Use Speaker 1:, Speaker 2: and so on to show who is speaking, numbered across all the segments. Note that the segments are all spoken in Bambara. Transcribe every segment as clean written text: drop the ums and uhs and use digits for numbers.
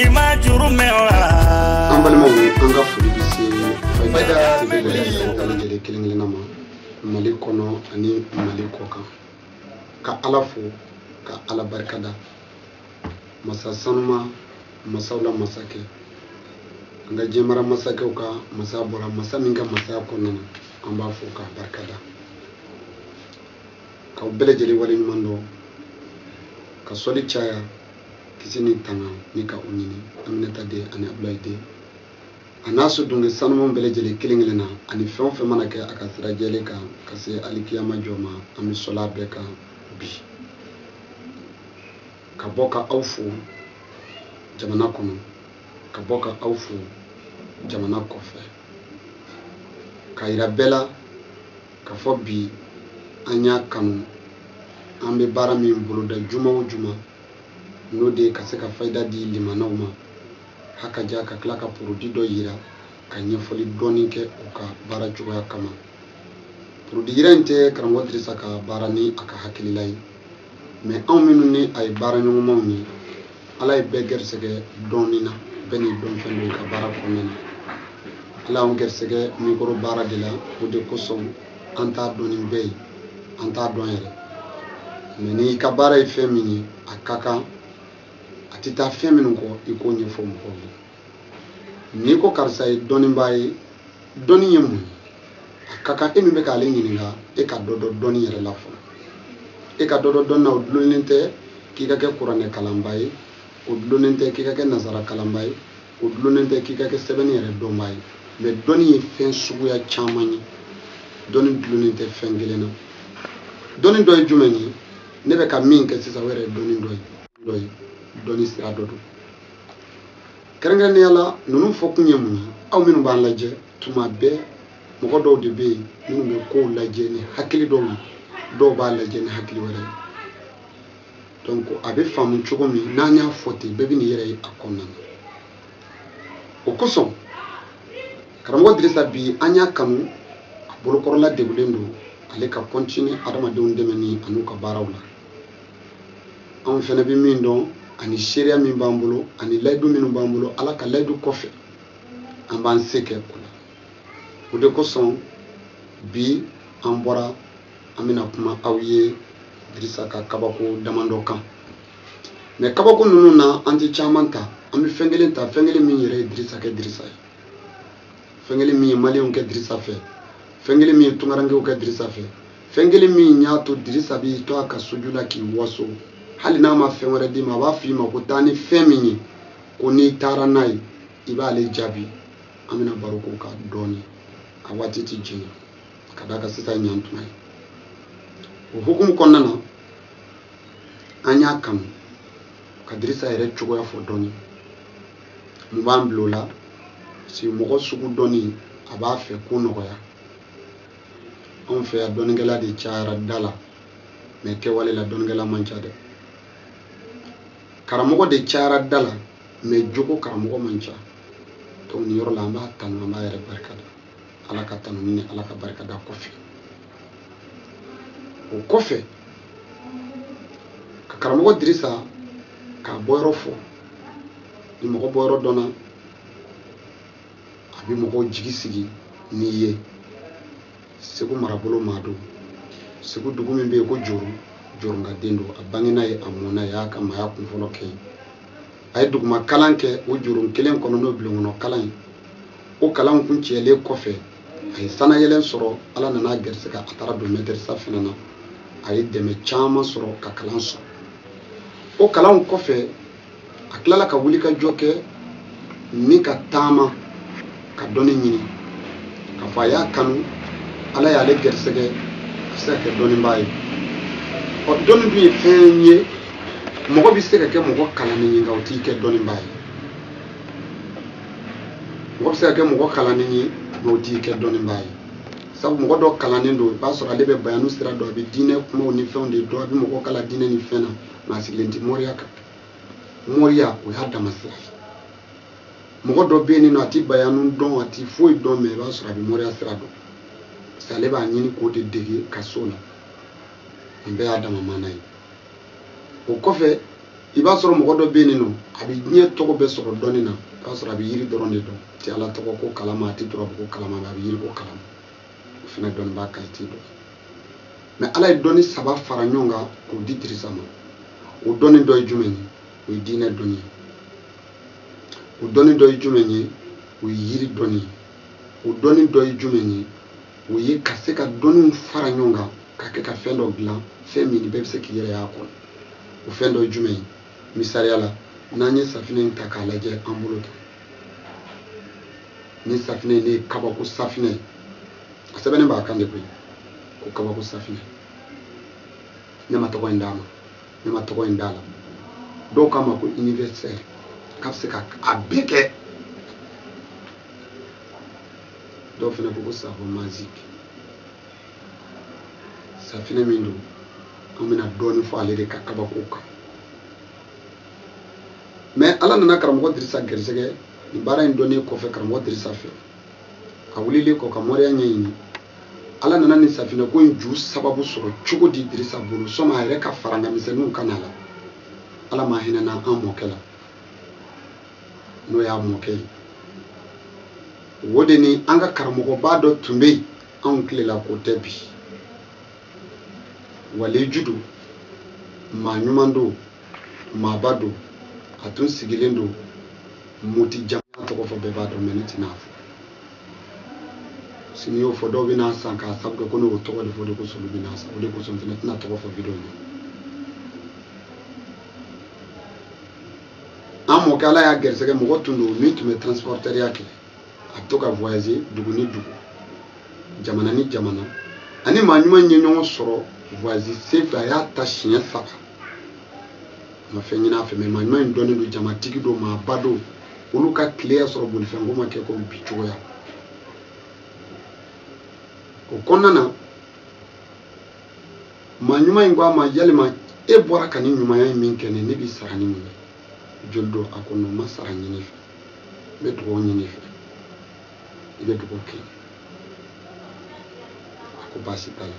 Speaker 1: imajuru mewa
Speaker 2: ambalmo anga fulibisi fayda tibele kilingile nama mali kono ani mali koka ka alafu ka ala barkada masa sanuma masawla masake anga jemara masake ka masabora masaminga masako nana amba fuka barkada ka bele jeli wali mando ka soli chaya kisini tanga nika unini aminata de ani ablaide anasu dunge sanuma bele jeli kilingilena ani fenfe manake akasira jeli ka kase alikiyama joma ami sola beka bi ka boka awfu jamana kono ka boka awfu jamana kofe ka irabela ka fobi anya kanu ambe bara min bulu da juma o juma no de ka se ka faida di limanawma haka ja ka klaka produit do yira ka nyefoli doni ke o ka bara juwa kama produit yira inte kan wadri saka bara ni aka hakililai mais en minu ni ay bara nyumo ni ala e beger sege donina beni don fendo ka bara konena ala on gersege mi ko bara de la o de ko son anta doni bey anta don yere mais ni ka bara e femini akaka atita feminu ko iko nyefo mo ni ko karsa e doni bayi doni yemu akaka emi be ka le nyininga e ka dodo doni yere la fo e ka dodo donna o dulunente ki ka ke qur'ane kalambayi o dulunente ki ka ke nazara kalambayi o dulunente ki ka ke sebeni yere dombayi mais doni fen suguya chamani doni dulunente fengelena doni doy jumeni ne be ka min ke sisa were doni sira dodo kerengene yalla nunu fokku nyemu aw minu ban laje tuma be mo do de be minu be ko laje ni hakili do ba laje ni hakili wala donc abe famu chugo mi nanya foti bebi ni yere akonna o koso karamgo dirisa bi anya kanu bolo korola debulendo ale ka continue adama de undemeni anu ka barawla on fene bi min don ani sheria min bambulo ani laydu min bambulo ala ka laydu kofe amban seke kula o de ko son bi ambora amina kuma awye dirisa ka kabako damando kan mais kabako nunu na anti chamanta ami fengelen ta fengele min yere dirisa ke dirisa fengele min malion ke dirisa fe fengele min tungarange ke dirisa fe fengele min nyato dirisa bi to aka sujula ki waso hali na ma fengore di ma ba fi ma ko tani femini ko ni taranai ibale jabi amina baroko ka doni awati ti jina kadaka sita nyantumai o hukum konnana anya kam kadrisa ere chugo ya fodoni mubamblola si mogo sugu doni aba fe kuno ya on fe doni gala de chara dala me ke wale la doni gala manchade karamogo de chara dala me jugo karamogo mancha to ni yor la ma tan ma ere barkada ala ka tan ni ala ka barkada kofi o kofe ka karamogo dirisa ka boyro fo ni mogo boyro dona abi mogo jigisigi ni ye segu marabolo madu segu dugu min be ko joru nga dendo abangina ye amona ya ka maya kun folo ke ay duguma kalanke o joru kelen kono no bilongo kalan o kalan kun ciele kofe ay sana yelen soro ala nana gerseka atara do meter safina ay deme chama soro ka kalan so o kalan kofe aklala ka wuli ka joke ni ka tama ka doni nyini ka faya kanu ala ya le gersege sa ke doni mbay o doni bi fenye mogo bi se ka ke mogo kala ni nga oti ke doni mbay mogo se ka ke mogo kala ni oti ke doni mbay sabu mogo do kala ni do ba so ale be bayanu sira do be dine kuma oni fende do bi mogo kala dine ni fena na silenti moria ka moria o hadda masira mogo do be ni no ati bayanu don ati foi don me ba so abi moria sira do sale ba nyini ko de dege kasola mbe adama manai o kofe i b'a sɔrɔ mɔgɔ dɔ bɛ yen nɔ a bɛ diɲɛ tɔgɔ bɛɛ sɔrɔ dɔɔnin na i b'a sɔrɔ a bɛ yiri dɔrɔn de dɔn ti ala tɔgɔ ko kalama a tɛ turabu ko kalama a bɛ yiri ko kalama o fana dɔnnibaa kalite dɔ mais ala ye dɔnni saba fara ɲɔgɔn kan k'o di Dirisa ma o dɔnni dɔ ye jumɛn ye o ye diinɛ dɔnni ye o dɔnni dɔ ye jumɛn ye o ye yiri dɔnni ye o dɔnni dɔ ye jumɛn ye o ye ka se ka dɔnniw fara ɲɔgɔn kan ka kɛ ka fɛn dɔ dilan fɛn min bɛɛ bɛ se k'i yɛrɛ y'a kɔnɔ o fɛn dɔ ye jumɛn ye misaliya la n'an ye safinɛ in ta k'a lajɛ an bolo kan ni safinɛ in ne ye kabako safinɛ a sɛbɛnnen b'a kan de koyi ko kabako safinɛ ne ma tɔgɔ in d'a ma ne ma tɔgɔ in d'a la dɔw k'a ma ko universel k'a bɛ se ka a bɛɛ kɛ dɔw fana ko savon magique safinɛ min don an bɛna dɔɔnin fɔ ale de ka kabako kan mais ala nana karamɔgɔ Dirisa gɛrɛsɛgɛ nin baara in dɔnnen kɔfɛ karamɔgɔ Dirisa fɛ a wulilen kɔ ka mɔriya ɲɛɲini ala nana nin safinɛ ko in ju sababu sɔrɔ cogo di Dirisa bolo sɔnni a yɛrɛ ka fara n ka misɛnninw ka na la ala ma hinɛ na an mɔkɛ la n'o y'a mɔkɛ ye o de ni an ka karamɔgɔba dɔ tun bɛ yen anw tilela ko tɛ bi waleju don maa ɲuman don maaba don a tun sigilen don Moti jamana tɔgɔ fɔ bɛɛ b'a dɔn mais ne tɛna fɔ sini y'o fɔ dɔw bɛna san k'a sabu kɛ ko ne y'o tɔgɔ de fɔ de kosɔn olu bɛna san o de kosɔn fana tɛna tɔgɔ fɔ video in na an mɔkɛ ala y'a gɛrɛsɛgɛ mɔgɔ tun don min tun bɛ transporteurs kɛ a bɛ to ka voyager dugu ni dugu jamana ni jamana ani maa ɲuman ye ɲɔgɔn sɔrɔ voyager senfɛ a y'a ta siɲɛ 3 a ma fɛn ɲini a fɛ mais maa ɲuman in dɔnnen don jamatigi don maaba don olu ka tile y'a sɔrɔ bolifɛn ko ma kɛ ko bi cogoya o kɔnɔna na maa ɲuman in ko a ma yalima e bɔra ka nin ɲumanya in min kɛ ne b'i sara ni mun ye joli don a ko non ma sara ɲini fɛ n bɛ dugawu ɲini fɛ i bɛ dugawu kɛ a ko baasi t'a la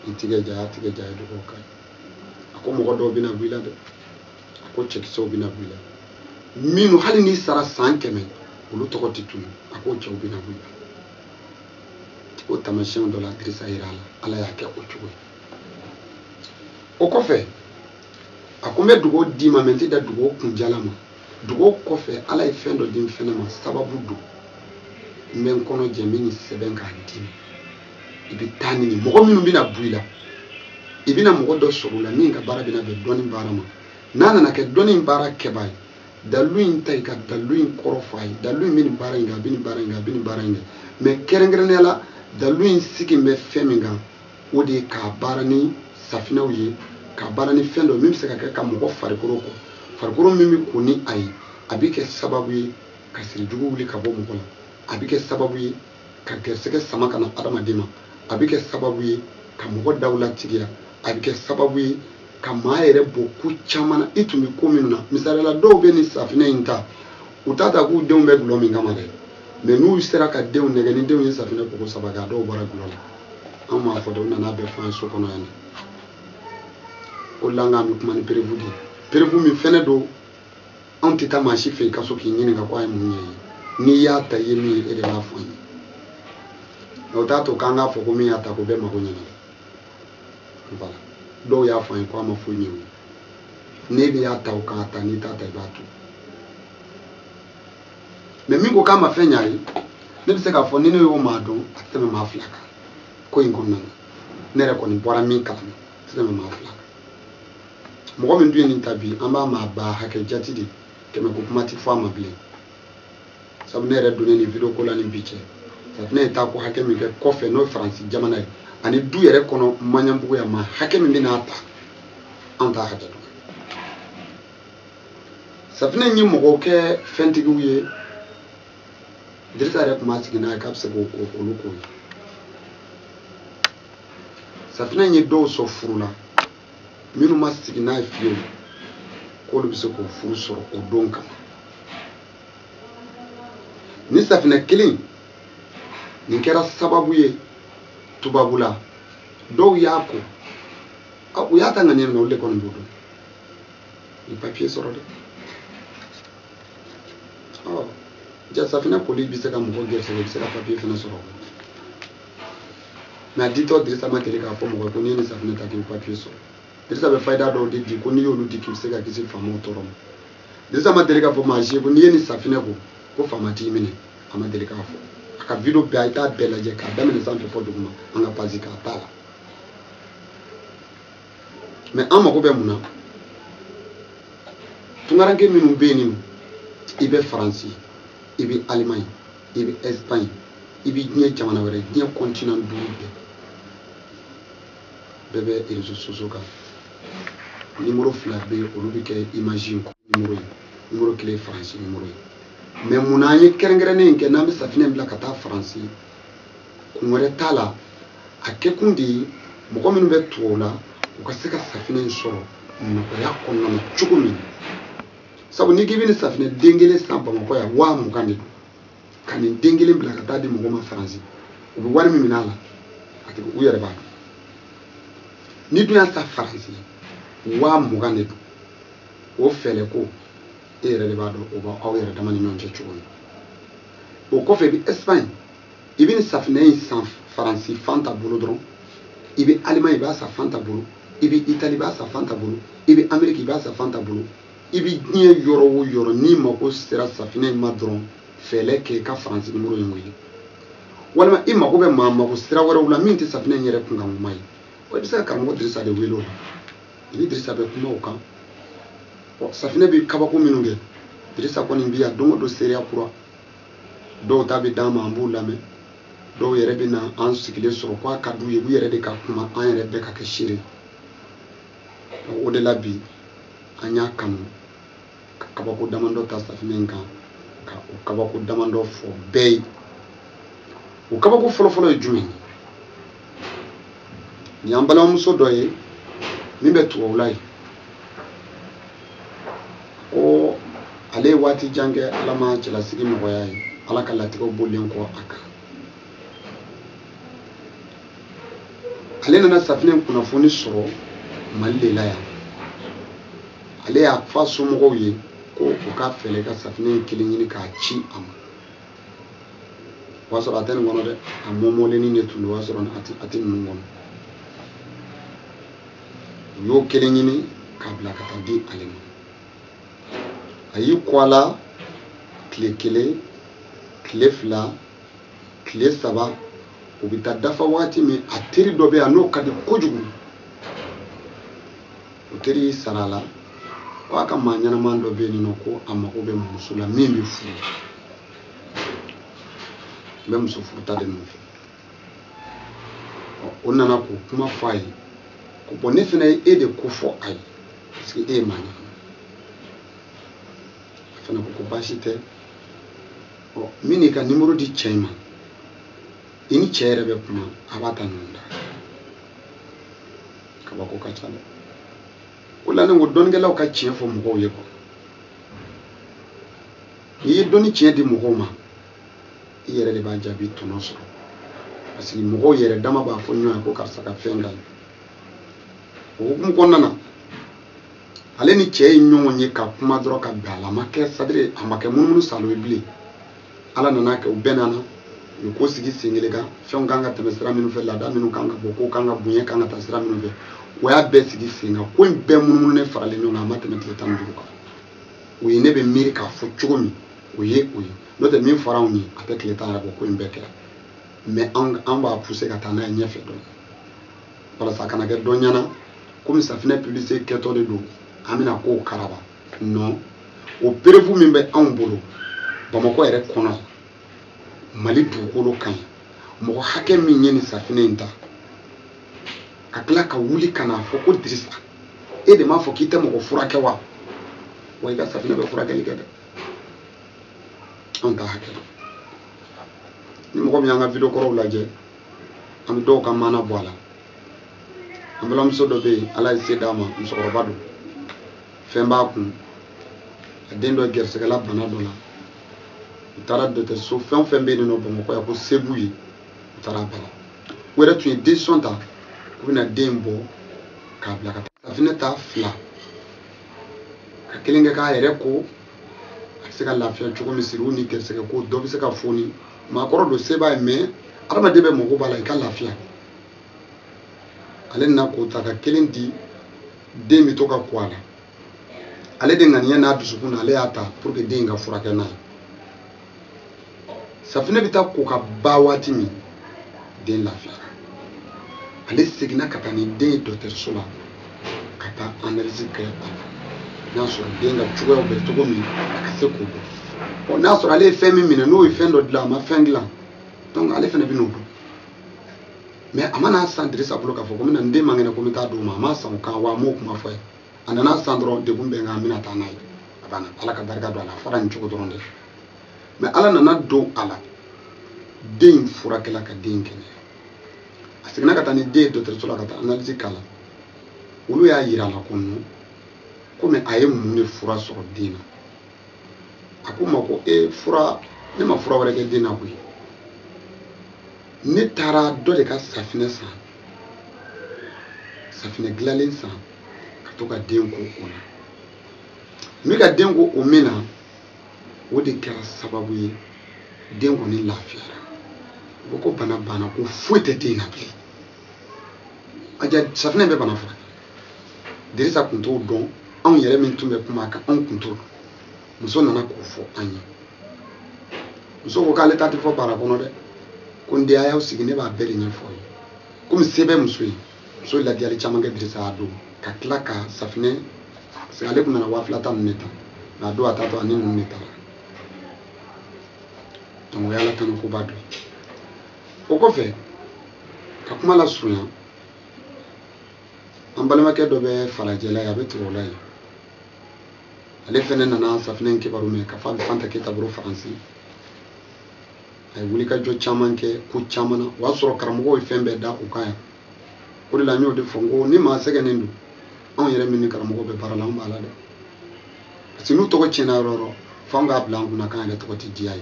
Speaker 2: i tigɛ ja y'a tigɛ ja ye dugawu kɛ a ko mɔgɔ dɔw bɛna bɔ i la dɛ a ko cɛkisɛw bɛna bɔ i la minnu hali n'i sara san 100 olu tɔgɔ tɛ tunun a ko cɛw bɛna bɔ i la o tamasiyɛn dɔ la Dirisa yira a la ala y'a kɛ o cogo ye o kɔfɛ a ko n bɛ dugawu d'i ma mais n tɛ da dugawu kunjala ma dugawu kɔfɛ ala ye fɛn dɔ di n fɛnɛ ma sababu don n bɛ n kɔnɔ jɛ n bɛ nin sɛbɛn k'a d'i ma i bɛ taa ni nin mɔgɔ minnu bɛna bɔ i la i bɛna mɔgɔ dɔ sɔrɔ o la min ka baara bɛna bɛn dɔnni baara ma n'a nana kɛ dɔnni baara kɛbaa ye dalu in ta i ka dalu in kɔrɔ f'a ye dalu in bɛ nin baara in kɛ a bɛ nin baara in kɛ a bɛ nin baara in kɛ mais kɛrɛnkɛrɛnnenya la dalu in sigi bɛ fɛn min kan o de ye k'a baara ni safinɛw ye k'a baara ni fɛn dɔ min bɛ se ka kɛ ka mɔgɔ farikolo kɔ farikolo min bɛ ko ni a ye a bɛ kɛ sababu ye ka sirijugu wuli ka bɔ mɔgɔ la a bɛ kɛ sababu ye ka gɛrɛsɛgɛ sama ka na adamaden ma a bɛ kɛ sababu ye ka mɔgɔ daw latigiya a bɛ kɛ sababu ye ka maa yɛrɛ bɔ ko caman na i tun bɛ ko minnu na misaliyala dɔw bɛ nin safinɛ in ta u t'a ta k'u denw bɛ gulɔ min kama dɛ mais n'u sera ka denw nɛgɛ ni denw ye safinɛ koko 3 kɛ a dɔw bɔra gulɔ la an m'a fɔ dɛ u nana bɛɛ fɔ an ye so kɔnɔ yan o la an k'an bɛ kuma ni perewu de ye perewu min fɛnɛ don anw tɛ taa maa si fɛ i ka so k'i ɲininka ko a ye mun ɲɛ ye n'i y'a ta i ye min ye e de b'a fɔ an ye o t'a to k'an k'a fɔ ko min y'a ta ko bɛɛ mago ɲɛna voilà dɔw y'a fɔ an ye ko a ma foyi ɲɛ o ye n'e de y'a ta o kan a ta n'i t'a ta i b'a to mais min ko k'a ma fɛn ɲa ye ne bɛ se k'a fɔ ni ne y'o maa dɔn a tɛ tɛmɛ maa 2 kan ko in kɔnɔna na ne yɛrɛ kɔni bɔra min kalama a tɛ tɛmɛ maa 2 kan mɔgɔ min dun ye nin ta bi an b'a maa ba hakɛ jati de kɛmɛ ko kuma tɛ fɔ a ma bilen sabu ne yɛrɛ donnen nin video ko la ni bi cɛ safinɛ ye taa ko hakɛ min kɛ kɔfɛ n'o ye Faransi jamana ye ani du yɛrɛ kɔnɔ Maɲanbugu yan maa hakɛ min bɛna ta an t'a hakɛ dɔn safinɛ in ye mɔgɔw kɛ fɛntigiw ye Dirisa yɛrɛ tun b'a sigi n'a ye k'a bɛ se k'olu k'o ye safinɛ in ye dɔw sɔrɔ furu la minnu ma sigi n'a ye fiyewu k'olu bɛ se k'o furu sɔrɔ o don kama ni safinɛ kelen nin kɛra sababu ye tubabu la dɔw y'a ko u y'a ta ŋaniya minɛ olu de kɔni b'o dɔn ni papier sɔrɔ dɛ ja safinɛ koli bɛ se ka mɔgɔ gɛrɛsɛgɛ bɛ se ka papier fana sɔrɔ mais a ditɔ Dirisa ma deli k'a fɔ mɔgɔ ko n'i ye nin safinɛ ta k'i bɛ papier sɔrɔ Dirisa bɛ fayida dɔw de di ko n'i y'olu di k'i bɛ se ka kisi faamaw tɔɔrɔ ma Dirisa ma deli k'a fɔ maa si ye ko n'i ye nin safinɛ ko faama t'i minɛ a ma deli k'a fɔ a ka video bɛɛ a ye taa bɛɛ lajɛ k'a daminɛ sanfɛ fɔ duguma an ka page k'a t'a la mais an mago bɛ mun na tungaranke minnu bɛ yen nɔ i bɛ Faransi i bɛ Allemagne i bɛ Espagne i bɛ diɲɛ jamana wɛrɛ diɲɛ continent 5 bɛɛ bɛ réseaux sociaux kan numéro 2 bɛ yen olu bɛ kɛ image numéro 1 ye Faransi numéro ye mais mun na an ye kɛrɛnkɛrɛnnen in kɛ n'an bɛ safinɛ bila ka taa Faransi kun wɛrɛ t'a la a kɛkun de ye mɔgɔ minnu bɛ tugu o la u ka se ka safinɛ in sɔrɔ nɔgɔya kɔnɔna na cogo min sabu n'i k'i bɛ nin safinɛ den kelen san Bamakɔ yan 20,000 de don ka nin den kelen bila ka taa di mɔgɔ ma Faransi u bɛ wari min minɛ a la a tɛ u yɛrɛ b'a dɔn ni dun y'a ta Faransi 20,000 de don o fɛlɛ ko e yɛrɛ de b'a dɔn o b'aw yɛrɛ dama ni ɲɔgɔn cɛ cogo min o kɔfɛ i bɛ Espagne i bɛ nin safinɛ in san Faransi fan ta bolo dɔrɔn i bɛ Allemagne i b'a san fan ta bolo i bɛ Italie i b'a san fan ta bolo i bɛ Amérique i b'a san fan ta bolo i bɛ diɲɛ yɔrɔ o yɔrɔ n'i mago sera safinɛ in ma dɔrɔn fɛlɛ kɛ ka Faransi numéro in wele walima i mago bɛ maa mago sira wɛrɛw la min tɛ safinɛ in yɛrɛ kunkanko ye o i bɛ se ka karamɔgɔ Dirisa de wele o la i ni Dirisa bɛ kuma o kan safinɛ bɛ kabako minnu kɛ Dirisa kɔni bi yan don o don seereya kura dɔw ta bɛ d'an ma an b'u lamɛn dɔw yɛrɛ bɛ na an sigilen sɔrɔ k'a ka d'u ye u yɛrɛ de ka kuma an yɛrɛ bɛɛ ka kɛ seere o de la bi an y'a kanu ka kabako damadɔ ta safinɛ in kan ka o kabako damadɔ fɔ bɛɛ ye o kabako fɔlɔfɔlɔ ye jumɛn ye nin y'an balimamuso dɔ ye min bɛ tubabula ye ko ale ye waati jan kɛ ala ma cɛlasigi nɔgɔya ye ala ka latigɛw bɔlen kɔ a kan ale nana safinɛ kunnafoni sɔrɔ Mali de la yan ale y'a fɔ a somɔgɔw ye ko u ka fɛlɛ ka safinɛ in kelen ɲini k'a ci a ma o y'a sɔrɔ a tɛ nin kɔnɔ dɛ a mɔmɔlennin de tun don o y'a sɔrɔ a tɛ ninnu kɔnɔ u y'o kelen ɲini k'a bila ka taa di ale ma a y'i kɔ a la tile 1 tile 2 tile 3 o bɛ taa dafa waati min a teri dɔ bɛ yan n'o ka di kojugu o teri y'i sara a la k'a ka maa ɲɛnaman dɔ bɛ yen nɔ ko a mago bɛ muso la min bɛ furu n bɛ muso furuta de nɔfɛ o nana k'o kuma fɔ a ye ko bɔn ne fana ye e de ko fɔ a ye parce que e ye maa ɲɛnama a fana ko baasi tɛ min n'i ka numéro di cɛ in ma i ni cɛ yɛrɛ bɛ kuma a b'a ta ɲɔgɔn da kabako ka ca dɛ o la ne ko dɔnnikɛlaw ka tiɲɛ fɔ mɔgɔw ye quoi n'i ye dɔnni tiɲɛ di mɔgɔw ma i yɛrɛ de b'a jaabi tɔnɔ sɔrɔ parce que mɔgɔw yɛrɛ dama b'a fɔ ɲɔgɔn ye ko karisa ka fɛn ka ɲi o hukumu kɔnɔna na ale ni cɛ ye ɲɔgɔn ye ka kuma dɔrɔn ka bɛn a la a ma kɛ sadire a ma kɛ munumunu salo ye bilen ala nana kɛ u bɛɛ nana u ko sigi sen kelen kan fɛnw kan ka tɛmɛ sira minnu fɛ laada minnu kan ka bɔ ko kan ka bonya kan ka taa sira minnu fɛ o y'a bɛɛ sigi sen kan ko in bɛɛ munumunu faralen ɲɔgɔn kan a ma tɛmɛ tile 15 kan o ye ne bɛ miiri k'a fɔ cogo min o ye n'o tɛ min fɔra anw ye a tɛ tile 10 yɛrɛ bɔ ko in bɛɛ kɛra mais an b'a pousser ka taa n'a ye ɲɛfɛ dɔɔnin walasa a kana kɛ dɔ ɲɛna komi safinɛ publicité kɛtɔ de don an bɛna kow karaba non o perefu min bɛ anw bolo Bamakɔ yɛrɛ kɔnɔ Mali dugukolo kan mɔgɔ hakɛ min ye nin safinɛ in ta ka tila ka wuli ka n'a fɔ ko Dirisa e de m'a fɔ k'i tɛ mɔgɔ furakɛ wa i ka safinɛ bɛ furakɛli kɛ dɛ anw ta hakɛ la ni mɔgɔ min y'an ka video kɔrɔw lajɛ an bɛ dɔw ka mana bɔ a la an balimamuso dɔ bɛ yen ala ye se d'a ma musokɔrɔba don fɛn b'a kun a den dɔ gɛrɛsɛgɛla bana dɔ la u taara dɔgɔtɔrɔso fɛn o fɛn bɛ yen nɔ Bamakɔ yan ko se b'u ye u taara bala u yɛrɛ tun ye décision ta u bɛna den bɔ k'a bila ka taa safinɛ ta 2 ka kelinga ka yere ko se ka lafiya cogo mi siru ni ker se ko do bi se ka foni ma koro do seba me arama debe mo ko bala ka lafiya ale na ko ta ka kelindi de mi to ka kwala ale de ngani na dusukuna ale ata pour que de nga furake na safina bita ko ka bawati mi de lafiya ale segina katani de docteur sola kata analyse ke na so de nga chugo be to ko mi ka se ko o na so ale fe mi mina no ifendo de la ma fengla donc ale fena bino do mais amana sandre sa bloka fo ko mina nde mangena ko mi ta do ma sa ka wa mo kuma fa anana sandro de bumbe nga mina ta nay abana ala ka barka do ala faran chugo do ronde mais ala nana do ala den furakela ka den kene asigna ka tani de docteur sola ka ta analyse kala ulu ya yira la konno comme aye munne fura soro dina akuma ko fura ne ma fura wala ke dina ko ne tara do de ka safine glalen san ka to ka den ko ona mi ka den ko o mena o de kera sababu ye den ko ni lafiya ko bana ko fuete dina be aja safine be bana fura derisa kunto don an yere min tumbe kuma ka an kunto muso nana ko fo anyi muso ko kale tati fo bara kono de ko ndi aya usigine ba bere nyi fo comme sebe muso yi so la diali chama ga derisa ado ka klaka safine se ale kuna na wafla tan neta na do atato ani neta donc yala tan ko bado o ko fe ka kuma la sunya ambalama ke do be falajela ya betro lay ale fene nana safnen ke barume ka fa fanta ke tabro français ay wuli ka jo chaman ke ku chamana wasoro karamo fembe da ku kaya ko la nyo de fongo ni ma sege nendu on yere min karamo be parala on bala de sinu to ko chena roro fanga blangu na kan le to ti diay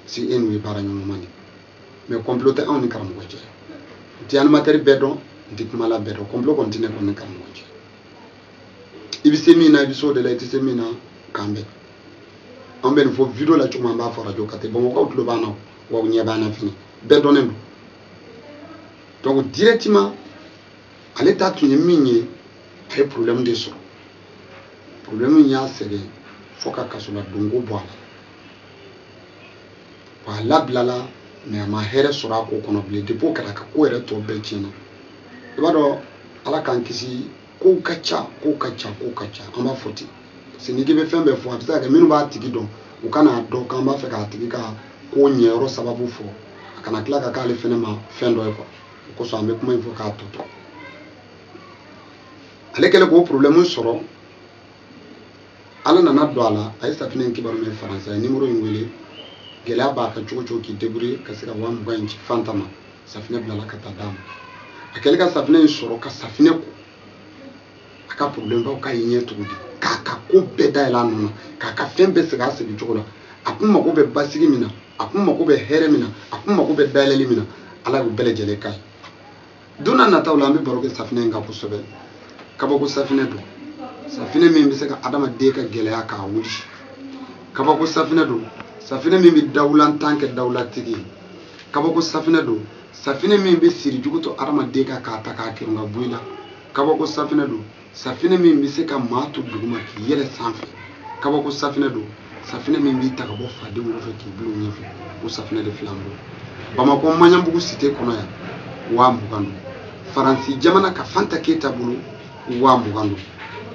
Speaker 2: si enu e para nyo mani mais comploter on ni karamo je dian materi bedon ndikuma la bedo complot continue ko ne karamo je ibi semina ibi so de la ti semina kambe on ben fo video la chuma ba fora jo kate bon ko tulo bana wa nya bana fini be donen donc directement ale ta tuni minye ay problème de so problème nya sege foka kasula dongo boala wala blala mais ma here sura ko kono ble de po kala ka ko ere to be china ibado ala kan kisi ko kacha amba foti sinigi be fembe fo atisa ka minu ba tigi don o kana do kan ba fe ka tigi ka ko nyero sababu fo akana kila ka kale fene ma fendo e ko so ambe kuma ifo ka toto ale kele ko problème soro ala nana do ala ay safine ki baro me français numéro ngwele gela ba ka chocho ki deburi ka sika wa mbanji fantama safine bla la kata dam akele ka safine soro ka safine ko aka problème ba ka yinye to di kaka ko beda ila no kaka fembe sega se bi chokola akuma ko be basigi mina akuma ko be here mina akuma ko be daleli mina ala ko bele jele kai duna na tawla ambe baro ke safine nga ko sobe kaba ko safine do safine mi be sega adama de ka gele aka wuli kaba ko safine do safine mi be dawlan tanke dawlatigi kaba ko safine do safine mi be siri juguto adama de ka ta ka kirunga buila kaba ko safine do safine min bi se ka matu duguma ki yele sanfe kaba ko safine do safine min bi taka bo fade mo fe ki bulu nyefe ko safine de flambo bama ko manyam bugu cité kono ya wa mbugandu faransi jamana ka fanta keta bulu wa mbugandu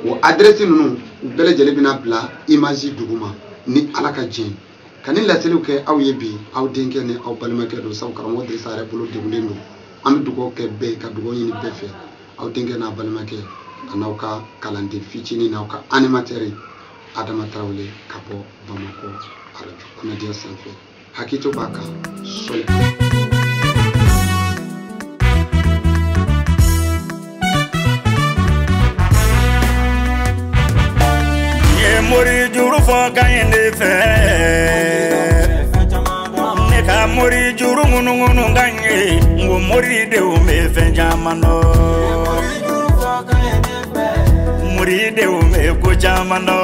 Speaker 2: o adresse nunu bele jele bina bla image duguma ni alaka jin kanin la selu ke aw yebi aw denke ne aw balma ke do saw karamo de sare bulu de bulendo am dugo ke be ka dugo yini befe aw denke na balma ke anauka kalande fichini nauka animateri Adama Traoré kapo Bamako arajo kuna dia sanfe hakito baka sole
Speaker 1: ye mori juru fo kayende fe ne ka mori juru ngunu ganye ngo mori de o me fe jamano muridenw bɛ ko caman dɔn